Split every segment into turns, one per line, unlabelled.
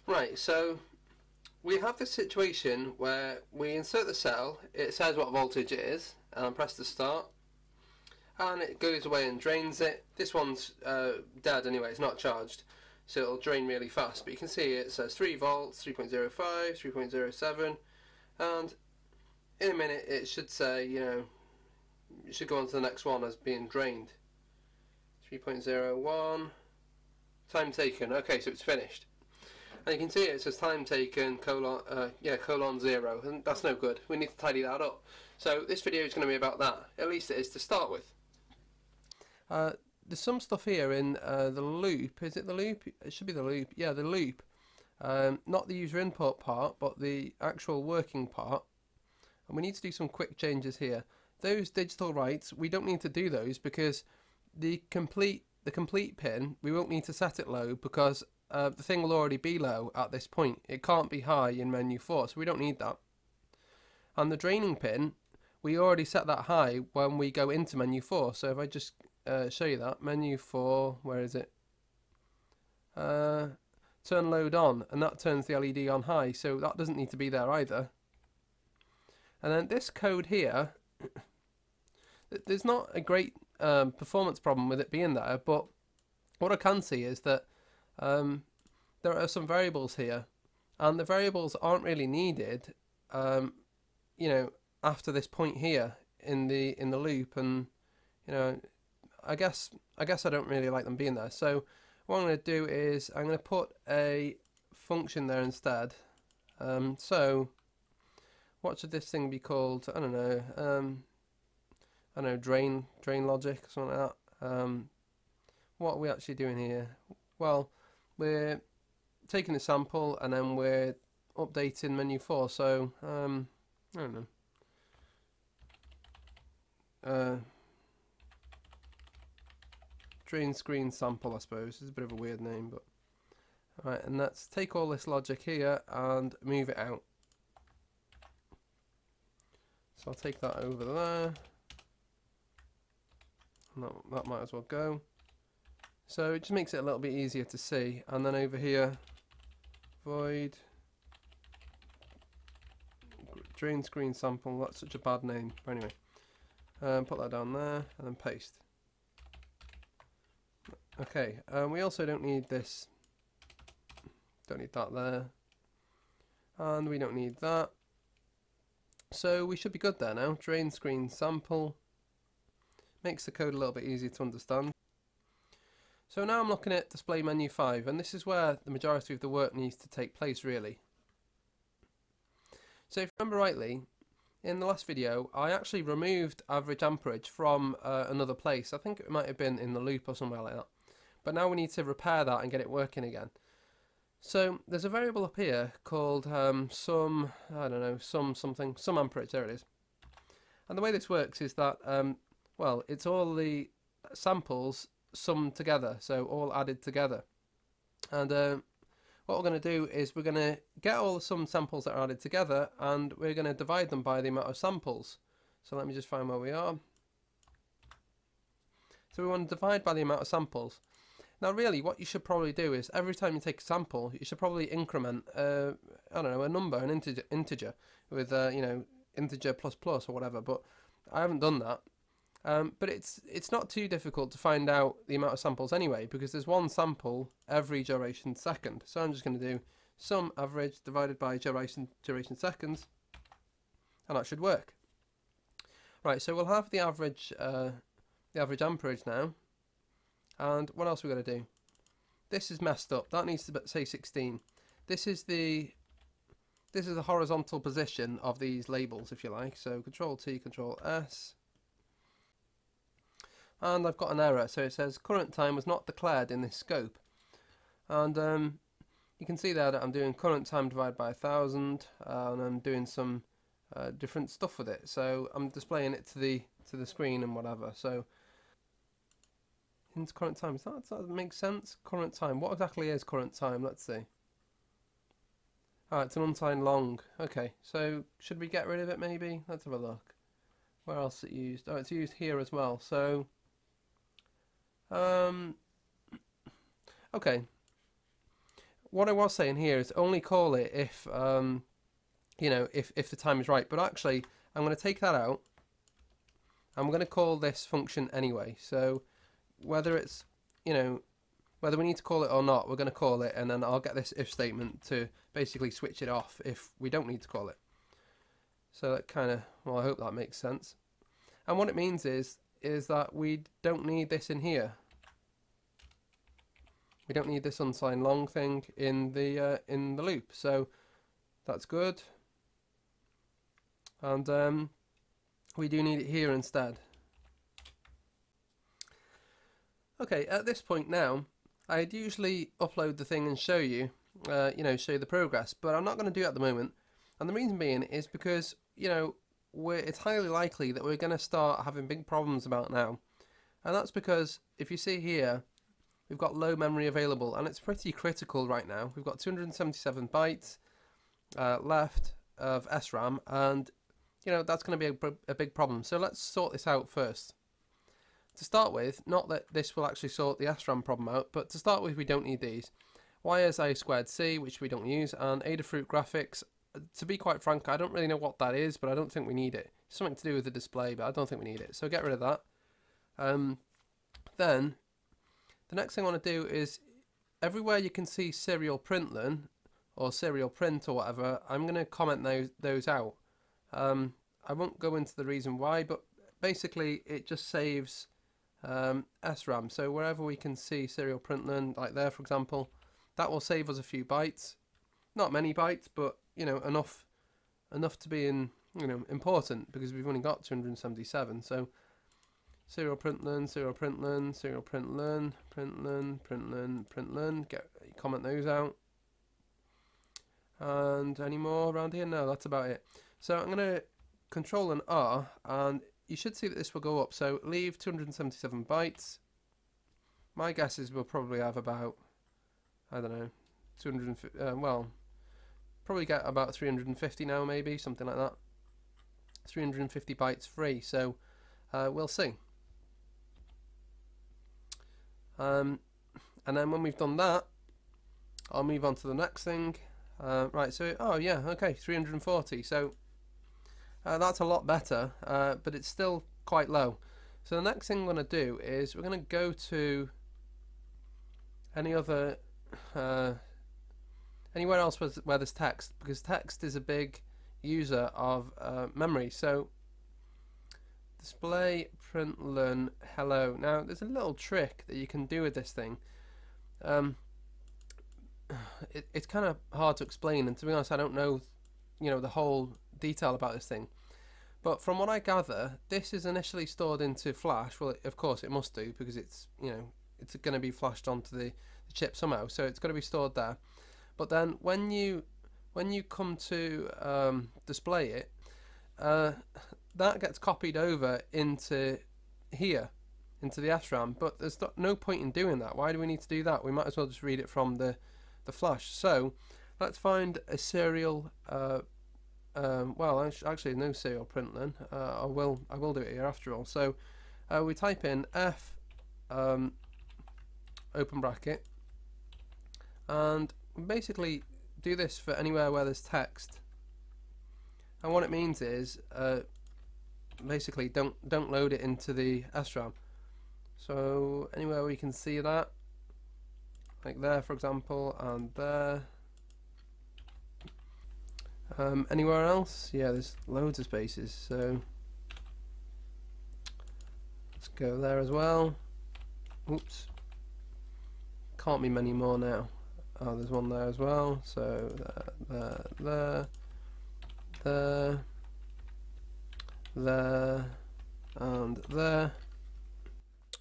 Right, so we have this situation where we insert the cell, it says what voltage it is, and I press the start, and it goes away and drains it. This one's dead anyway, it's not charged, so it'll drain really fast. But you can see it says 3 volts, 3.05, 3.07, and in a minute it should say, it should go on to the next one as being drained. 3.01, time taken. Okay, so it's finished. And you can see it says time taken colon 0, and that's no good. We need to tidy that up. So this video is going to be about that. At least it is to start with. There's some stuff here in the loop. Is it the loop? It should be the loop. Yeah, the loop. Not the user input part, but the actual working part. And we need to do some quick changes here. Those digital writes, we don't need to do those because the complete pin, we won't need to set it low because the thing will already be low at this point. It can't be high in menu 4, so we don't need that. And the draining pin, we already set that high when we go into menu 4. So if I just show you that, menu 4, where is it? Turn load on, and that turns the LED on high, so that doesn't need to be there either. And then this code here, there's not a great performance problem with it being there, but what I can see is that there are some variables here, and the variables aren't really needed, after this point here in the loop, and I guess I don't really like them being there. So what I'm going to do is I'm going to put a function there instead. So what should this thing be called? I don't know. Drain logic or something like that. What are we actually doing here? Well, we're taking a sample and then we're updating menu 4. So I don't know. Drain screen sample, I suppose. It's a bit of a weird name, but alright. And let's take all this logic here and move it out. So I'll take that over there. No, that might as well go. So it just makes it a little bit easier to see. And then over here, void drain screen sample. That's such a bad name. But anyway, put that down there and then paste. Okay. We also don't need this. Don't need that there. And we don't need that. So we should be good there now. Drain screen sample. Makes the code a little bit easier to understand. So now I'm looking at display menu 5, and this is where the majority of the work needs to take place really. So if you remember rightly, in the last video I actually removed average amperage from another place. I think it might have been in the loop or somewhere like that. But now we need to repair that and get it working again. So there's a variable up here called some amperage, there it is. And the way this works is that well, it's all the samples summed together, so all added together. And what we're going to do is we're going to get all the sum samples that are added together, and we're going to divide them by the amount of samples. So let me just find where we are. So we want to divide by the amount of samples. Now really what you should probably do is every time you take a sample, you should probably increment, I don't know, a number, an integer with, integer plus plus or whatever, but I haven't done that. But it's not too difficult to find out the amount of samples anyway, because there's one sample every duration second. So I'm just going to do sum average divided by duration seconds, and that should work. Right, so we'll have the average amperage now. And what else are we going to do? This is messed up. That needs to say 16. This is the horizontal position of these labels, if you like. So Control T, Control S. And I've got an error. So it says current time was not declared in this scope. And you can see there that I'm doing current time divided by 1000, and I'm doing some different stuff with it. So I'm displaying it to the screen and whatever. So into current time. Does that make sense? Current time. What exactly is current time? Let's see. It's an unsigned long. Okay, so should we get rid of it maybe? Let's have a look. Where else is it used? Oh, it's used here as well. So, okay. what I was saying here is only call it if you know, if the time is right. But actually, I'm going to take that out. I'm going to call this function anyway. So whether it's, you know, whether we need to call it or not, we're going to call it, and then I'll get this if statement to basically switch it off if we don't need to call it. So that kind of, well, I hope that makes sense. And what it means is that we don't need this in here. We don't need this unsigned long thing in the loop. So that's good. And we do need it here instead. Okay, at this point now, I'd usually upload the thing and show you, you know, show you the progress, but I'm not going to do it at the moment. And the reason being is because, you know, it's highly likely that we're going to start having big problems about now. And that's because if you see here, we've got low memory available, and it's pretty critical right now. We've got 277 bytes left of SRAM, and you know, that's going to be a big problem. So let's sort this out first. To start with, not that this will actually sort the SRAM problem out, but to start with, we don't need these. YSA2C, which we don't use, and Adafruit graphics. To be quite frank, I don't really know what that is, but I don't think we need it. It's something to do with the display, but I don't think we need it. So get rid of that. Then, the next thing I want to do is, everywhere you can see serial println, or serial print or whatever, I'm going to comment those out. I won't go into the reason why, but basically it just saves SRAM. So wherever we can see serial println, like there for example, that will save us a few bytes. Not many bytes, but you know, enough to be important, because we've only got 277. So serial println, serial println, serial println, println. Comment those out. And any more around here? No, that's about it. So I'm going to Control and R, and you should see that this will go up. So leave 277 bytes. My guess is we'll probably have about, I don't know, 250, well, probably get about 350 now, maybe, something like that. 350 bytes free, so we'll see. And then when we've done that, I'll move on to the next thing. Right, so, oh yeah, okay, 340, so that's a lot better, but it's still quite low. So the next thing I'm going to do is we're going to go to any other, anywhere else where there's text, because text is a big user of memory. So display println hello. Now there's a little trick that you can do with this thing. It's kind of hard to explain, and to be honest, I don't know, you know, the whole detail about this thing. But from what I gather, this is initially stored into flash. Well, of course it must do, because it's, you know, it's going to be flashed onto the chip somehow, so it's going to be stored there. But then when you come to display it, that gets copied over into here, into the SRAM. But there's no point in doing that. Why do we need to do that? We might as well just read it from the flash. So let's find a serial. Well, actually, no serial println. I will do it here after all. So we type in f open bracket, and basically do this for anywhere where there's text. And what it means is basically don't load it into the SRAM. So anywhere we can see that, like there for example, and there. Anywhere else? Yeah, there's loads of spaces, so let's go there as well. Oops, can't be many more now. Oh, there's one there as well, so there, and there.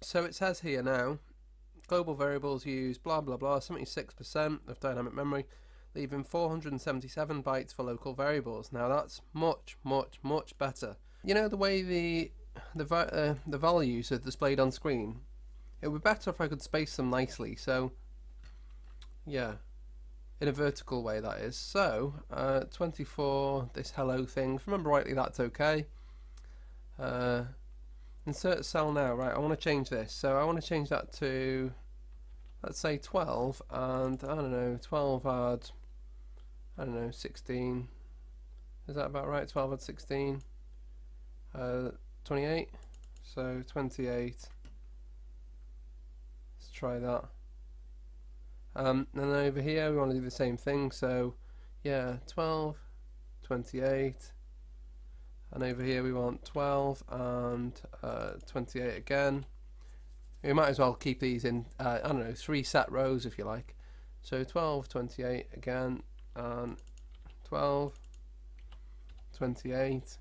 So it says here now, global variables use blah blah blah, 76% of dynamic memory, leaving 477 bytes for local variables. Now that's much better. You know, the way the values are displayed on screen, it would be better if I could space them nicely. So yeah, in a vertical way, that is. So 24, this hello thing, if I remember rightly, that's okay. Insert cell now. Right, I want to change this, so I want to change that to let's say 12, and I don't know, 12 add, I don't know, 16. Is that about right? 12 add 16, 28. So 28. Let's try that. And then over here we want to do the same thing. So yeah, 12, 28. And over here we want 12 and 28 again. We might as well keep these in, I don't know, 3 set rows if you like. So 12, 28 again, and 12, 28,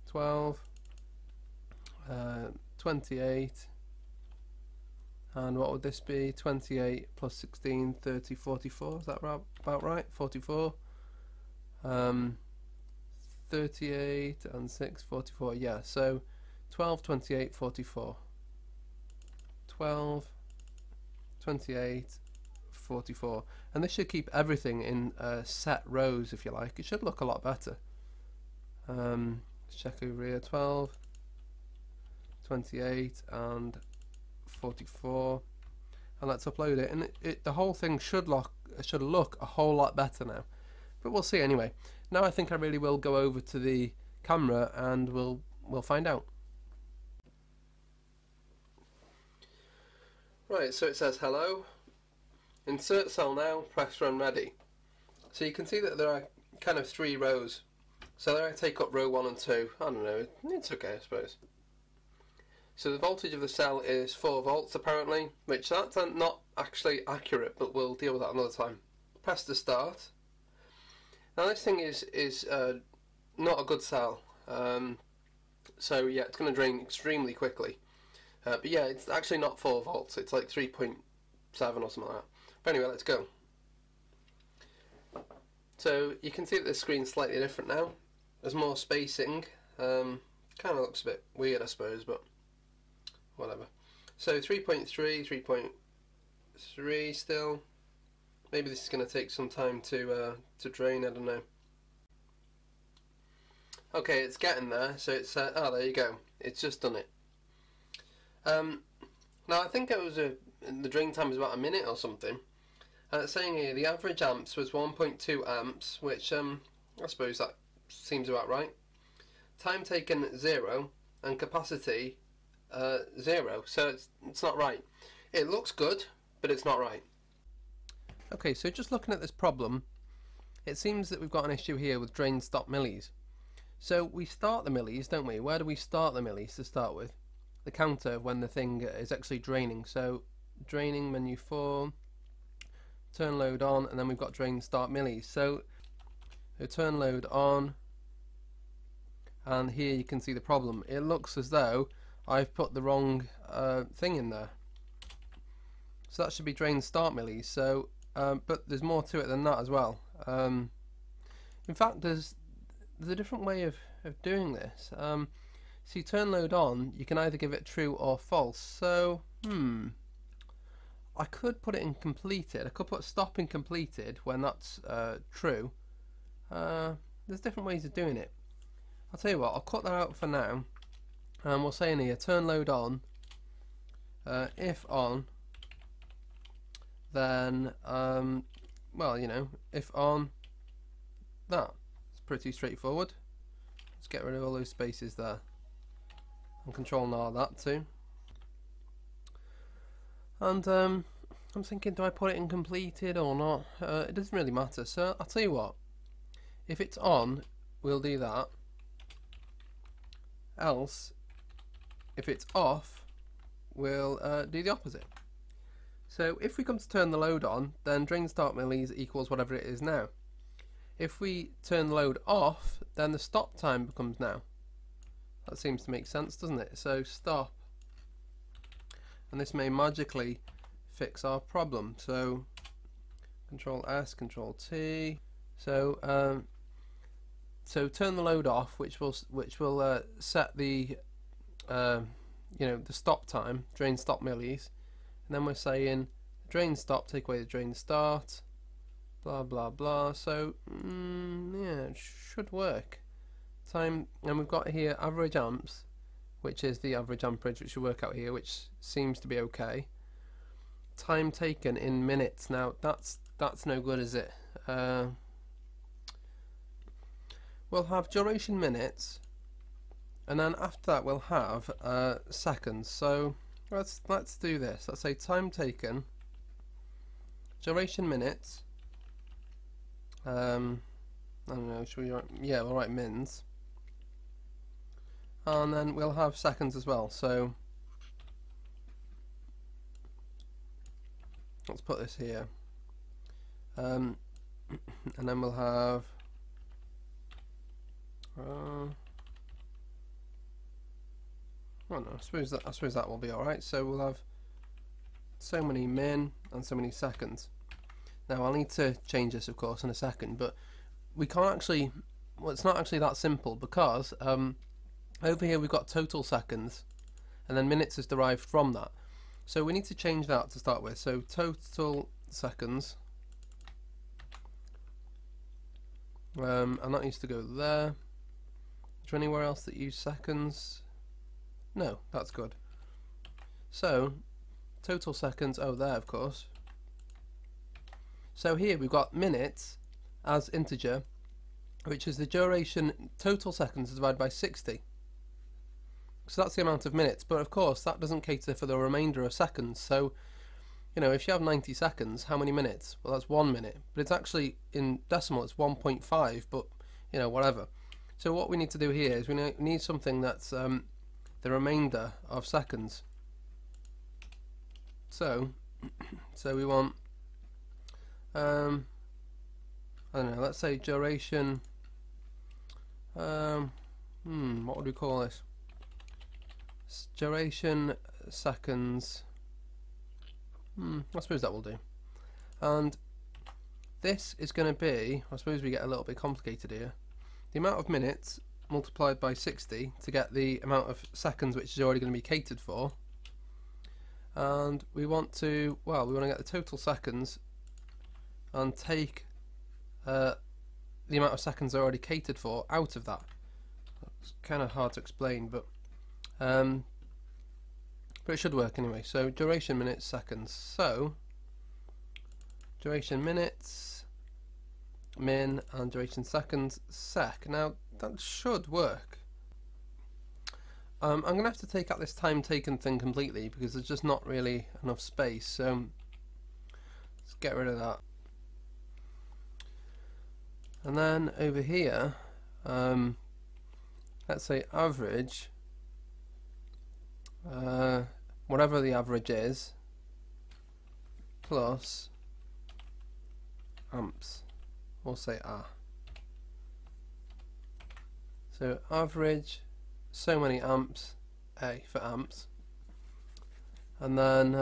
12, 28, and what would this be? 28 plus 16, 30, 44. Is that about right? 44. 38 and 6, 44. Yeah, so 12, 28, 44. 12, 28, 44. And this should keep everything in set rows, if you like. It should look a lot better. Let's check over here. 12, 28 and 44. And let's upload it. And the whole thing should look a whole lot better now. But we'll see anyway. Now I think I really will go over to the camera and we'll find out. Right, so it says hello. Insert cell now, press run ready. So you can see that there are kind of 3 rows. So there I take up row 1 and 2. I don't know, it's okay I suppose. So the voltage of the cell is 4 volts apparently, which that's not actually accurate, but we'll deal with that another time. Press the start. Now this thing is not a good cell, so yeah, it's going to drain extremely quickly. But yeah, it's actually not 4 volts, it's like 3.7 or something like that. But anyway, let's go. So you can see that the screen's slightly different now. There's more spacing, kind of looks a bit weird I suppose, but whatever. So 3.3, 3.3 still. Maybe this is going to take some time to drain, I don't know. Okay, it's getting there, so it's, oh there you go, it's just done it. Now I think it was the drain time was about a minute or something. And it's saying here the average amps was 1.2 amps, which I suppose that seems about right. Time taken 0, and capacity 0, so it's not right. It looks good, but it's not right. Okay, so just looking at this problem, it seems that we've got an issue here with drain stop millis. So we start the millis, don't we? Where do we start the millis to start with? The counter when the thing is actually draining. So draining menu 4, turn load on, and then we've got drain start millis. So turn load on, and here you can see the problem. It looks as though I've put the wrong thing in there. So that should be drain start millis. So but there's more to it than that as well. In fact, there's a different way of doing this. See, turn load on, you can either give it true or false. So, I could put it in completed. I could put stop in completed when that's true. There's different ways of doing it. I'll tell you what, I'll cut that out for now. And we'll say in here, turn load on. If on, then, well, you know, if on, that. It's pretty straightforward. Let's get rid of all those spaces there. And control R that too. And I'm thinking, do I put it in completed or not? It doesn't really matter. So I'll tell you what. If it's on, we'll do that. Else, if it's off, we'll do the opposite. So if we come to turn the load on, then drain start millis equals whatever it is now. If we turn the load off, then the stop time becomes now. That seems to make sense, doesn't it? So stop. And this may magically fix our problem. So Control S, Control T. So so turn the load off, which will set the you know, the stop time, drain stop millis, and then we're saying drain stop, take away the drain start, blah blah blah. So yeah, it should work. Time, and we've got here average amps, which is the average amperage, which we work out here, which seems to be okay. time taken in minutes. Now that's no good, is it? We'll have duration minutes, and then after that we'll have seconds. So let's do this. Let's say time taken, duration minutes. I don't know. Should we write? Yeah, we'll write mins, and then we'll have seconds as well. So let's put this here, and then we'll have oh no, I suppose that will be alright. So we'll have so many min and so many seconds. Now I'll need to change this of course in a second, but we can't actually, well, it's not actually that simple, because over here we've got total seconds and then minutes is derived from that. So we need to change that to start with. So total seconds, and that needs to go there. Is there anywhere else that use seconds? No, that's good. So total seconds, oh there of course. So here we've got minutes as integer, which is the duration total seconds divided by 60. So that's the amount of minutes, but of course that doesn't cater for the remainder of seconds. So, you know, if you have 90 seconds, how many minutes? Well, that's 1 minute, but it's actually in decimal, it's 1.5, but you know, whatever. So what we need to do here is we need something that's the remainder of seconds. So we want I don't know, let's say duration, what would we call this? Duration seconds, I suppose that will do. And this is going to be, I suppose we get a little bit complicated here, the amount of minutes multiplied by 60 to get the amount of seconds which is already going to be catered for. And we want to, well, we want to get the total seconds and take the amount of seconds already catered for out of that. It's kind of hard to explain, but it should work anyway. So duration minutes seconds. So duration minutes min and duration seconds sec. Now that should work. I'm going to have to take out this time taken thing completely because there's just not really enough space. So let's get rid of that. And then over here, let's say average, whatever the average is, plus amps. We'll say A. So average, so many amps, A for amps. And then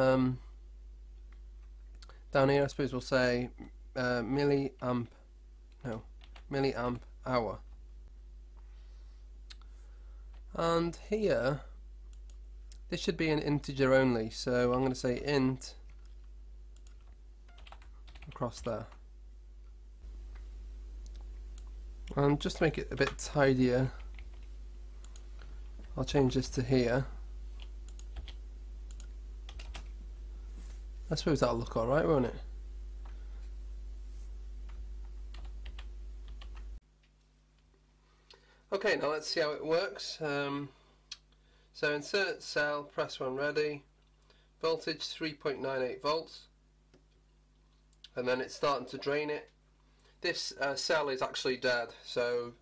down here I suppose we'll say milliamp hour. And here this should be an integer only, so I'm going to say int across there. And just to make it a bit tidier, I'll change this to here. I suppose that'll look alright, won't it? Okay, now let's see how it works. So insert cell, press when ready, voltage 3.98 volts, and then it's starting to drain it. This cell is actually dead, so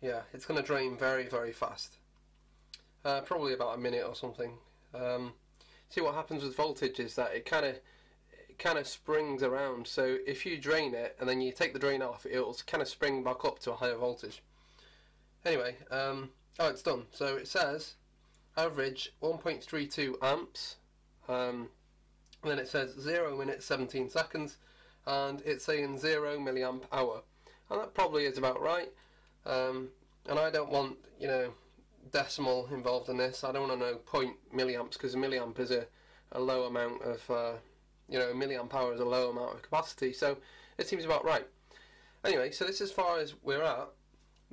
yeah, it's going to drain very, very fast. Probably about a minute or something. See, what happens with voltage is that it kind of springs around. So if you drain it and then you take the drain off, it'll kind of spring back up to a higher voltage. Anyway, oh, it's done. So it says average 1.32 amps, and then it says 0 minutes 17 seconds, and it's saying 0 milliamp hour, and that probably is about right. And I don't want, you know, decimal involved in this. I don't want to know point milliamps, because a milliamp is a low amount of, you know, a milliamp hour is a low amount of capacity, so it seems about right. Anyway, so this is as far as we're at.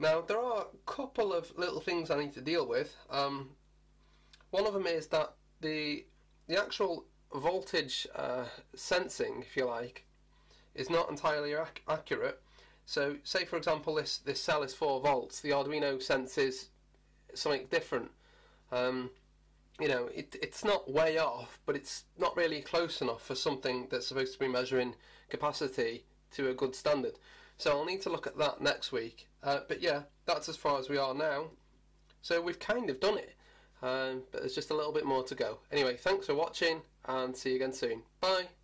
Now there are a couple of little things I need to deal with. One of them is that the actual voltage sensing, if you like, is not entirely accurate. So say for example this cell is 4 volts, the Arduino senses something different. It's not way off, but it's not really close enough for something that's supposed to be measuring capacity to a good standard. So I'll need to look at that next week. But yeah, that's as far as we are now. So we've kind of done it, but there's just a little bit more to go. Anyway, thanks for watching and see you again soon. Bye!